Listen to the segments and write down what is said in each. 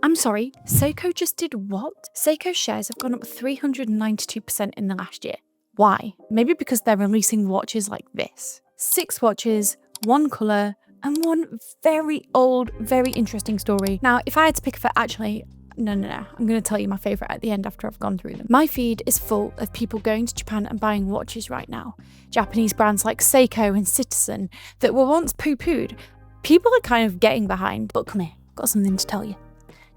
I'm sorry, Seiko just did what? Seiko's shares have gone up 392% in the last year. Why? Maybe because they're releasing watches like this. 6 watches, 1 colour, and 1 very old, very interesting story. Now, if I had to pick a No. I'm going to tell you my favourite at the end after I've gone through them. My feed is full of people going to Japan and buying watches right now. Japanese brands like Seiko and Citizen that were once poo-pooed. People are kind of getting behind, but come here, I've got something to tell you.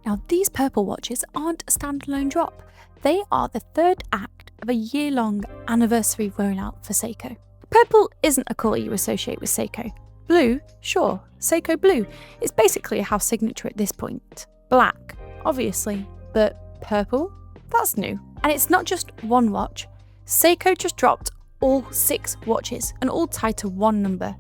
Now, these purple watches aren't a standalone drop. They are the 3rd act of a year-long anniversary rollout for Seiko. Purple isn't a colour you associate with Seiko. Blue, sure, Seiko Blue. It's basically a house signature at this point. Black, obviously, but purple? That's new. And it's not just one watch. Seiko just dropped all 6 watches and all tied to one number,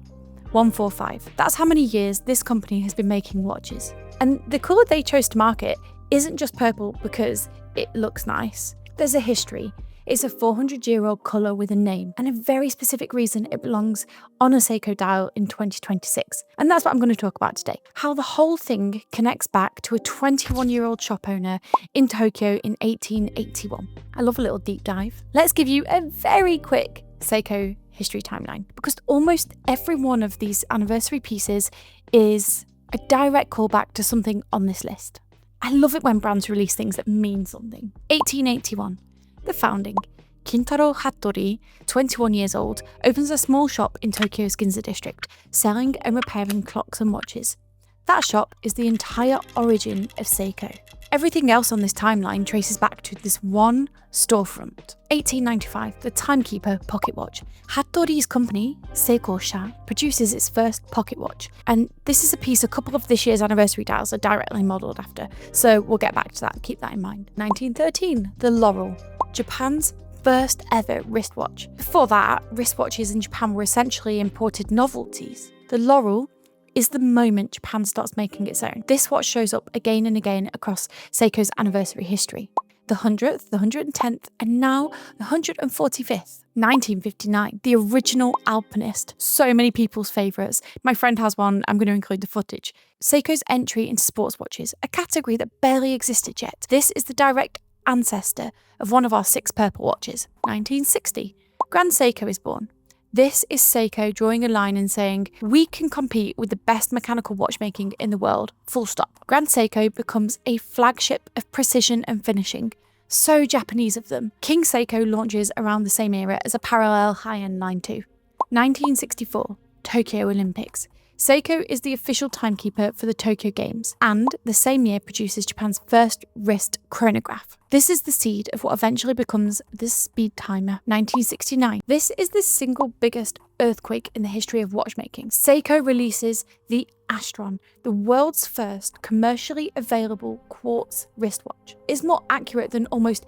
145. That's how many years this company has been making watches. And the colour they chose to market isn't just purple because it looks nice. There's a history. It's a 400-year-old colour with a name and a very specific reason it belongs on a Seiko dial in 2026. And that's what I'm going to talk about today. How the whole thing connects back to a 21-year-old shop owner in Tokyo in 1881. I love a little deep dive. Let's give you a very quick Seiko history timeline, because almost every one of these anniversary pieces is a direct callback to something on this list. I love it when brands release things that mean something. 1881. The founding. Kintaro Hattori, 21 years old, opens a small shop in Tokyo's Ginza district, selling and repairing clocks and watches. That shop is the entire origin of Seiko. Everything else on this timeline traces back to this one storefront. 1895, the Timekeeper pocket watch. Hattori's company, Seiko Sha, produces its first pocket watch, and this is a piece a couple of this year's anniversary dials are directly modelled after, so we'll get back to that, keep that in mind. 1913, the Laurel, Japan's first ever wristwatch. Before that, wristwatches in Japan were essentially imported novelties. The Laurel is the moment Japan starts making its own. This watch shows up again and again across Seiko's anniversary history. The 100th, the 110th, and now the 145th. 1959, the original Alpinist. So many people's favourites. My friend has one, I'm going to include the footage. Seiko's entry into sports watches, a category that barely existed yet. This is the direct ancestor of one of our 6 purple watches. 1960, Grand Seiko is born. This is Seiko drawing a line and saying, we can compete with the best mechanical watchmaking in the world, full stop. Grand Seiko becomes a flagship of precision and finishing. So Japanese of them. King Seiko launches around the same era as a parallel high-end line too. 1964, Tokyo Olympics. Seiko is the official timekeeper for the Tokyo Games, and the same year produces Japan's first wrist chronograph. This is the seed of what eventually becomes the speed timer. 1969. This is the single biggest earthquake in the history of watchmaking. Seiko releases the Astron, the world's first commercially available quartz wristwatch. It's more accurate than almost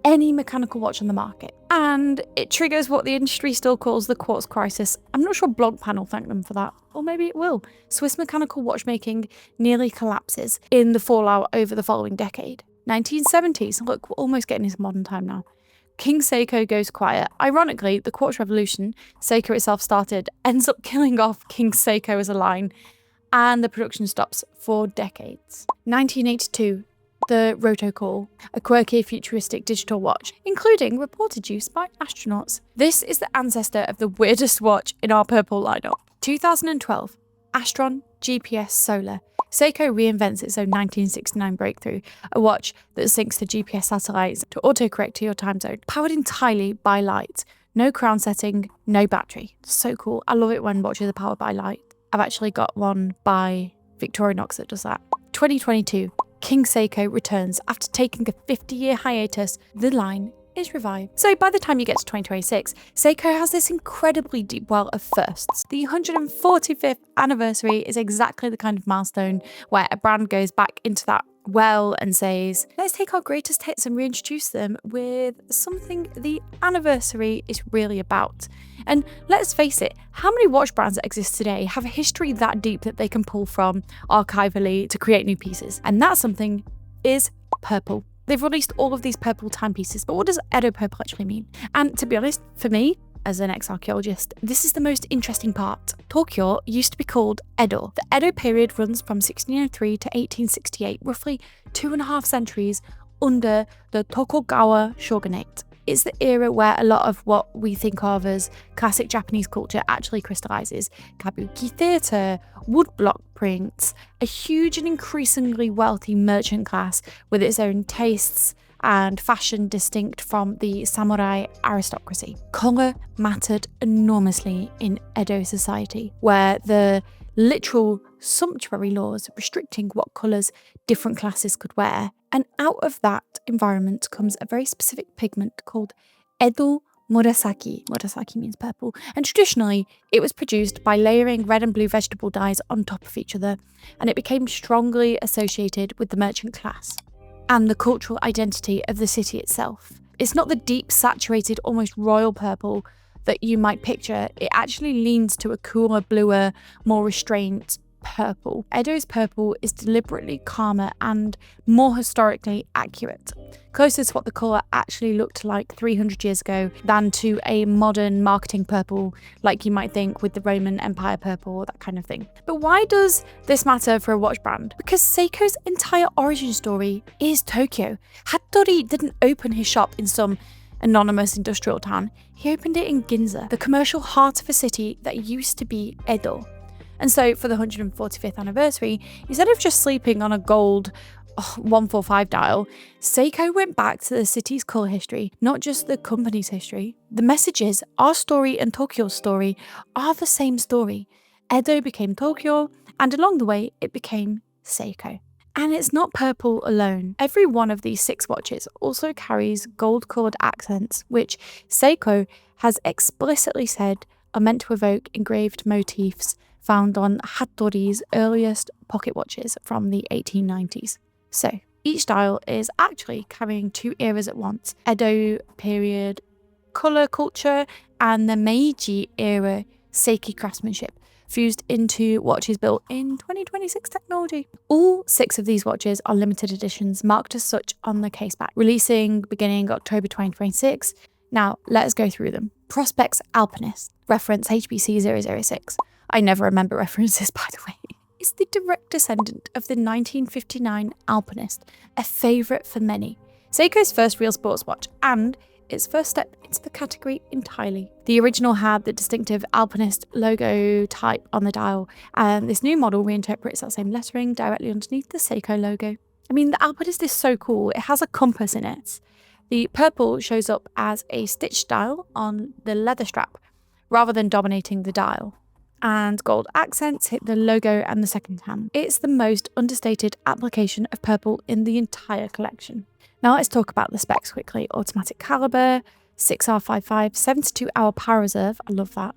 any mechanical watch on the market. And it triggers what the industry still calls the quartz crisis. I'm not sure Blog Panel thanked them for that, or maybe it will. Swiss mechanical watchmaking nearly collapses in the fallout over the following decade. 1970s, look, we're almost getting into modern time now. King Seiko goes quiet. Ironically, the quartz revolution Seiko itself started ends up killing off King Seiko as a line, and the production stops for decades. 1982, the Rotocall, a quirky futuristic digital watch, including reported use by astronauts. This is the ancestor of the weirdest watch in our purple lineup. 2012, Astron GPS Solar. Seiko reinvents its own 1969 breakthrough, a watch that syncs to GPS satellites to autocorrect to your time zone, powered entirely by light. No crown setting, no battery. So cool. I love it when watches are powered by light. I've actually got one by Victorinox that does that. 2022, King Seiko returns after taking a 50-year hiatus. The line is revived. So by the time you get to 2026, Seiko has this incredibly deep well of firsts. The 145th anniversary is exactly the kind of milestone where a brand goes back into that well and says, let's take our greatest hits and reintroduce them with something the anniversary is really about. And let's face it, how many watch brands that exist today have a history that deep that they can pull from archivally to create new pieces? And that something is purple. They've released all of these purple timepieces, but what does Edo Purple actually mean? And to be honest, for me, as an ex-archaeologist, this is the most interesting part. Tokyo used to be called Edo. The Edo period runs from 1603 to 1868, roughly 2.5 centuries under the Tokugawa shogunate. It's the era where a lot of what we think of as classic Japanese culture actually crystallizes. Kabuki theatre, woodblock prints, a huge and increasingly wealthy merchant class with its own tastes and fashion distinct from the samurai aristocracy. Colour mattered enormously in Edo society, where the literal sumptuary laws restricting what colours different classes could wear. And out of that environment comes a very specific pigment called Edo Murasaki. Murasaki means purple. And traditionally, it was produced by layering red and blue vegetable dyes on top of each other, and it became strongly associated with the merchant class and the cultural identity of the city itself. It's not the deep, saturated, almost royal purple that you might picture. It actually leans to a cooler, bluer, more restrained purple. Edo's purple is deliberately calmer and more historically accurate, closer to what the colour actually looked like 300 years ago than to a modern marketing purple like you might think with the Roman Empire purple, that kind of thing. But why does this matter for a watch brand? Because Seiko's entire origin story is Tokyo. Hattori didn't open his shop in some anonymous industrial town. He opened it in Ginza, the commercial heart of a city that used to be Edo. And so for the 145th anniversary, instead of just sleeping on a gold 145 dial, Seiko went back to the city's colour history, not just the company's history. The messages, our story and Tokyo's story, are the same story. Edo became Tokyo, and along the way, it became Seiko. And it's not purple alone. Every one of these 6 watches also carries gold-coloured accents, which Seiko has explicitly said are meant to evoke engraved motifs found on Hattori's earliest pocket watches from the 1890s. So each dial is actually carrying 2 eras at once: Edo period colour culture and the Meiji era Seiki craftsmanship, fused into watches built in 2026 technology. All 6 of these watches are limited editions, marked as such on the case back, releasing beginning October 2026. Now, let us go through them. Prospex Alpinist, reference HBC 006. I never remember references, by the way. It's the direct descendant of the 1959 Alpinist, a favourite for many. Seiko's first real sports watch, and its first step into the category entirely. The original had the distinctive Alpinist logo type on the dial, and this new model reinterprets that same lettering directly underneath the Seiko logo. I mean, the Alpinist is so cool. It has a compass in it. The purple shows up as a stitch dial on the leather strap, rather than dominating the dial. And gold accents hit the logo and the second hand. It's the most understated application of purple in the entire collection. Now let's talk about the specs quickly. Automatic caliber, 6R55, 72-hour power reserve, I love that.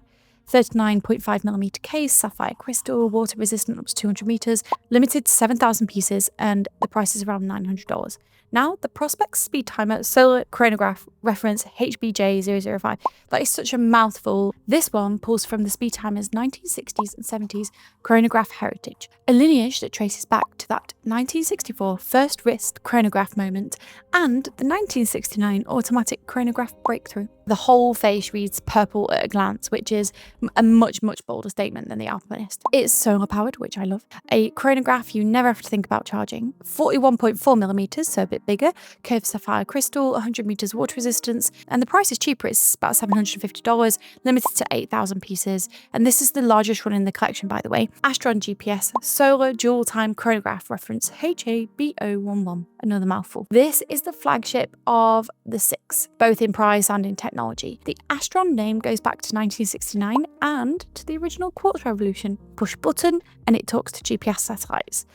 39.5mm case, sapphire crystal, water resistant up to 200 meters, limited to 7,000 pieces, and the price is around $900. Now, the Prospex Speed Timer Solar Chronograph, reference HBJ005. That is such a mouthful. This one pulls from the Speed Timer's 1960s and 70s chronograph heritage, a lineage that traces back to that 1964 first wrist chronograph moment and the 1969 automatic chronograph breakthrough. The whole face reads purple at a glance, which is a much bolder statement than the Alpinist. It's solar powered, which I love. A chronograph you never have to think about charging. 41.4mm, so a bit bigger. Curved sapphire crystal, 100 meters water resistance, and the price is cheaper. It's about $750, limited to 8,000 pieces. And this is the largest one in the collection, by the way. Astron GPS Solar Dual Time Chronograph, reference HABO11. Another mouthful. This is the flagship of the 6, both in price and in technology. The Astron name goes back to 1969 and to the original quartz revolution. Push button and it talks to GPS satellites.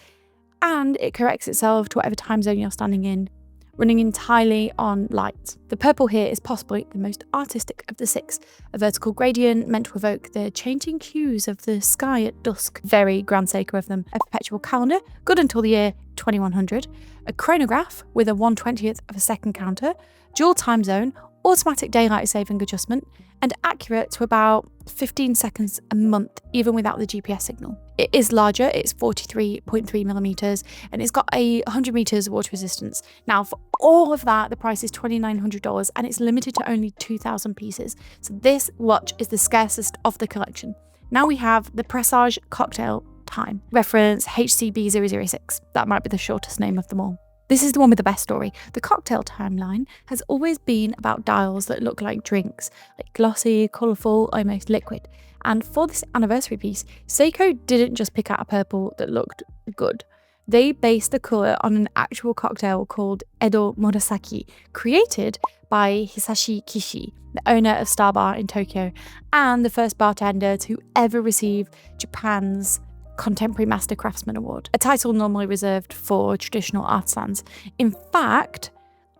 And it corrects itself to whatever time zone you're standing in, running entirely on light. The purple here is possibly the most artistic of the 6, a vertical gradient meant to evoke the changing hues of the sky at dusk. Very Grand Seiko of them. A perpetual calendar, good until the year 2100, a chronograph with a 1/20th of a second counter, dual time zone, automatic daylight saving adjustment, and accurate to about 15 seconds a month, even without the GPS signal. It is larger, it's 43.3 millimeters, and it's got a 100 meters water resistance. Now, for all of that, the price is $2,900, and it's limited to only 2,000 pieces. So this watch is the scarcest of the collection. Now we have the Presage Cocktail Time, reference HCB006. That might be the shortest name of them all. This is the one with the best story. The cocktail timeline has always been about dials that look like drinks, like glossy, colourful, almost liquid. And for this anniversary piece, Seiko didn't just pick out a purple that looked good. They based the colour on an actual cocktail called Edo Murasaki, created by Hisashi Kishi, the owner of Star Bar in Tokyo, and the first bartender to ever receive Japan's Contemporary Master Craftsman Award, a title normally reserved for traditional artisans. In fact,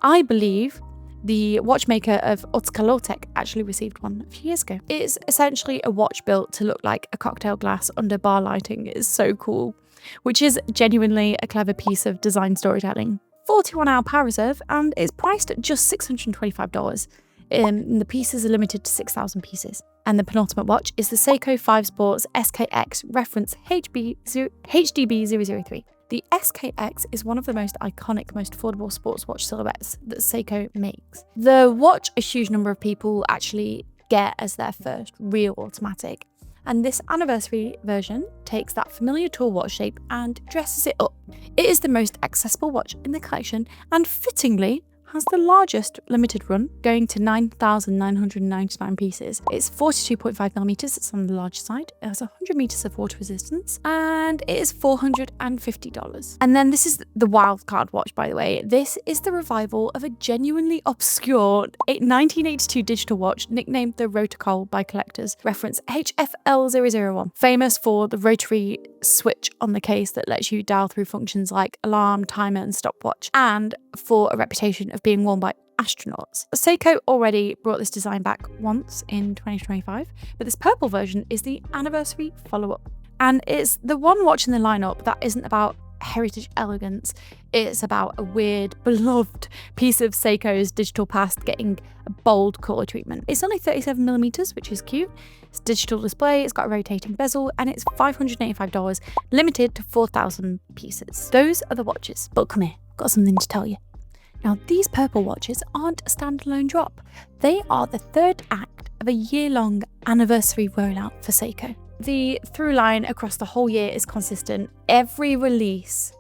I believe the watchmaker of Otsuka actually received one a few years ago. It's essentially a watch built to look like a cocktail glass under bar lighting. It is so cool, which is genuinely a clever piece of design storytelling. 41-hour power reserve, and it's priced at just $625. The pieces are limited to 6,000 pieces. And the penultimate watch is the Seiko 5 Sports SKX, reference HDB003. The SKX is one of the most iconic, most affordable sports watch silhouettes that Seiko makes. The watch a huge number of people actually get as their first real automatic. And this anniversary version takes that familiar tour watch shape and dresses it up. It is the most accessible watch in the collection, and fittingly has the largest limited run, going to 9,999 pieces. It's 42.5 millimeters, it's on the large side. It has 100 meters of water resistance, and it is $450. And then this is the wild card watch, by the way. This is the revival of a genuinely obscure 1982 digital watch nicknamed the Rotocol by collectors, reference HFL001, famous for the rotary switch on the case that lets you dial through functions like alarm, timer, and stopwatch, and for a reputation of being worn by astronauts. Seiko already brought this design back once in 2025, but this purple version is the anniversary follow-up. And it's the one watch in the lineup that isn't about heritage elegance, it's about a weird, beloved piece of Seiko's digital past getting a bold colour treatment. It's only 37 millimeters, which is cute. It's a digital display, it's got a rotating bezel, and it's $585, limited to 4,000 pieces. Those are the watches. But come here, got something to tell you. Now, these purple watches aren't a standalone drop. They are the third act of a year-long anniversary rollout for Seiko. The through line across the whole year is consistent. Every release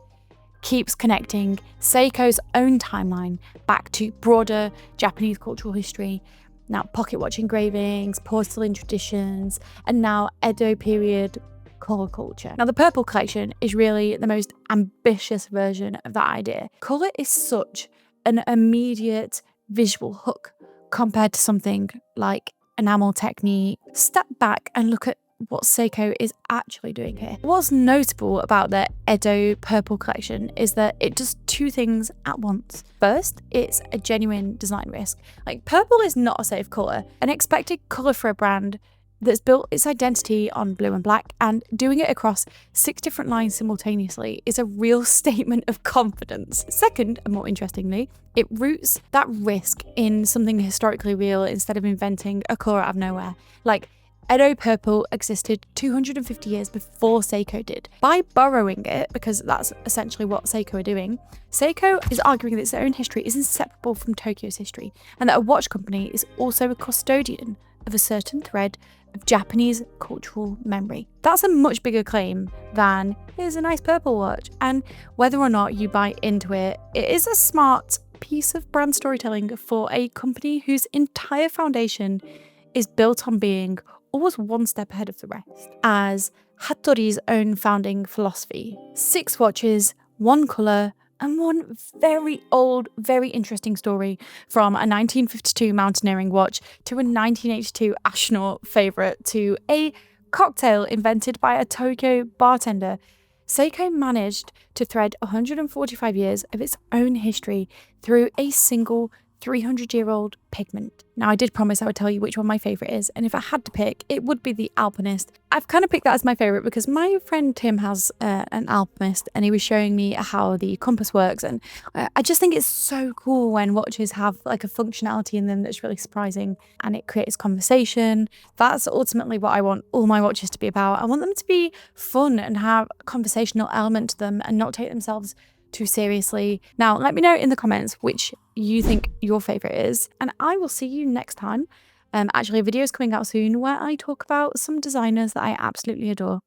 keeps connecting Seiko's own timeline back to broader Japanese cultural history. Now, pocket watch engravings, porcelain traditions, and now Edo period colour culture. Now, the purple collection is really the most ambitious version of that idea. Colour is such an immediate visual hook compared to something like enamel technique. Step back and look at what Seiko is actually doing here. What's notable about the Edo purple collection is that it does two things at once. First, it's a genuine design risk. Like, purple is not a safe colour. An expected colour for a brand that's built its identity on blue and black, and doing it across 6 different lines simultaneously is a real statement of confidence. Second, and more interestingly, it roots that risk in something historically real instead of inventing a colour out of nowhere. Like, Edo purple existed 250 years before Seiko did. By borrowing it, because that's essentially what Seiko are doing, Seiko is arguing that its own history is inseparable from Tokyo's history, and that a watch company is also a custodian of a certain thread of Japanese cultural memory. That's a much bigger claim than, here's a nice purple watch. And whether or not you buy into it, it is a smart piece of brand storytelling for a company whose entire foundation is built on being always one step ahead of the rest. As Hattori's own founding philosophy, 6 watches, 1 colour, and one very old, very interesting story, from a 1952 mountaineering watch to a 1982 astronaut favourite to a cocktail invented by a Tokyo bartender. Seiko managed to thread 145 years of its own history through a single 300-year-old pigment. Now, I did promise I would tell you which one my favourite is, and if I had to pick, it would be the Alpinist. I've kind of picked that as my favourite because my friend Tim has an Alpinist, and he was showing me how the compass works, and I just think it's so cool when watches have like a functionality in them that's really surprising, and it creates conversation. That's ultimately what I want all my watches to be about. I want them to be fun and have a conversational element to them and not take themselves too seriously. Now, let me know in the comments which you think your favorite is, and I will see you next time. Actually, a video is coming out soon where I talk about some designers that I absolutely adore.